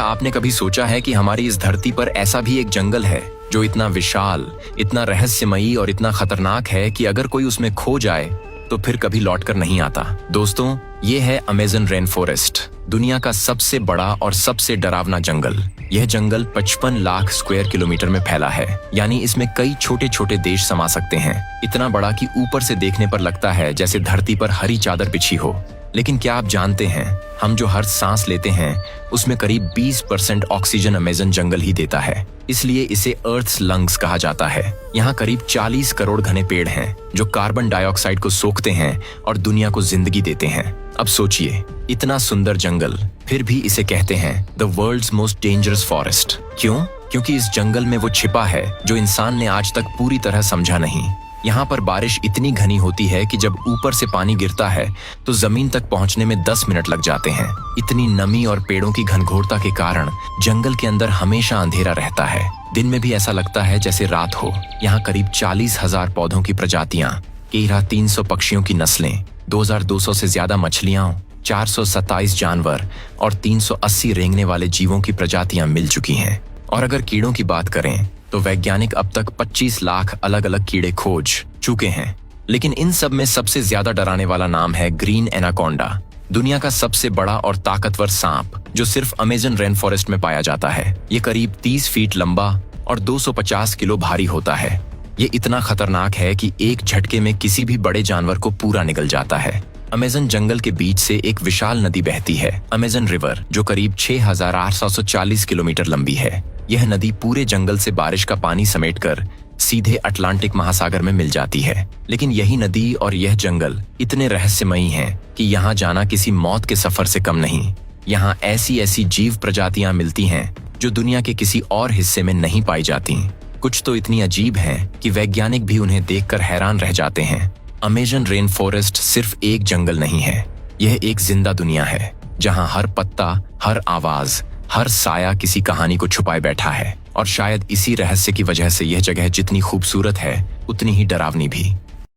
आपने कभी सोचा है कि हमारी इस धरती पर ऐसा भी एक जंगल है जो इतना विशाल, इतना रहस्यमयी और इतना खतरनाक है कि अगर कोई उसमें खो जाए तो फिर कभी लौटकर नहीं आता। दोस्तों, ये है अमेज़न रेन फॉरेस्ट, दुनिया का सबसे बड़ा और सबसे डरावना जंगल। यह जंगल 55 लाख स्क्वायर किलोमीटर में फैला है, यानी इसमें कई छोटे छोटे देश समा सकते हैं। इतना बड़ा कि ऊपर से देखने पर लगता है जैसे धरती पर हरी चादर बिछी हो। लेकिन क्या आप जानते हैं, हम जो हर सांस लेते हैं उसमें करीब 20% ऑक्सीजन अमेज़न जंगल ही देता है। इसलिए इसे अर्थ्स लंग्स कहा जाता है। यहाँ करीब 40 करोड़ घने पेड़ हैं जो कार्बन डाइऑक्साइड को सोखते हैं और दुनिया को जिंदगी देते हैं। अब सोचिए, इतना सुंदर जंगल, फिर भी इसे कहते हैं the world's most dangerous forest. क्यों? क्योंकि इस जंगल में वो छिपा है जो इंसान ने आज तक पूरी तरह समझा नहीं। यहाँ पर बारिश इतनी घनी होती है कि जब ऊपर से पानी गिरता है तो जमीन तक पहुँचने में 10 मिनट लग जाते हैं। इतनी नमी और पेड़ों की घनघोरता के कारण जंगल के अंदर हमेशा अंधेरा रहता है। दिन में भी ऐसा लगता है जैसे रात हो। यहाँ करीब 40,000 पौधों की प्रजातियां, 300 पक्षियों की नस्लें, 2200 से ज्यादा मछलियां, 427 जानवर और 380 रेंगने वाले जीवों की प्रजातियां मिल चुकी हैं। और अगर कीड़ों की बात करें तो वैज्ञानिक अब तक 25 लाख अलग अलग कीड़े खोज चुके हैं। लेकिन इन सब में सबसे ज्यादा डराने वाला नाम है ग्रीन एनाकोंडा, दुनिया का सबसे बड़ा और ताकतवर सांप जो सिर्फ अमेज़न रेन फॉरेस्ट में पाया जाता है। ये करीब 30 फीट लंबा और 250 किलो भारी होता है। ये इतना खतरनाक है कि एक झटके में किसी भी बड़े जानवर को पूरा निगल जाता है। अमेज़न जंगल के बीच से एक विशाल नदी बहती है, अमेज़न रिवर, जो करीब 6,840 किलोमीटर लंबी है। यह नदी पूरे जंगल से बारिश का पानी समेटकर सीधे अटलांटिक महासागर में मिल जाती है। लेकिन यही नदी और यह जंगल इतने रहस्यमयी हैं कि यहाँ जाना किसी मौत के सफर से कम नहीं। यहाँ ऐसी ऐसी जीव प्रजातियां मिलती हैं जो दुनिया के किसी और हिस्से में नहीं पाई जाती। कुछ तो इतनी अजीब हैं कि वैज्ञानिक भी उन्हें देखकर हैरान रह जाते हैं। अमेज़न रेन फॉरेस्ट सिर्फ एक जंगल नहीं है, यह एक जिंदा दुनिया है जहाँ हर पत्ता, हर आवाज, हर साया किसी कहानी को छुपाए बैठा है। और शायद इसी रहस्य की वजह से यह जगह जितनी खूबसूरत है उतनी ही डरावनी भी।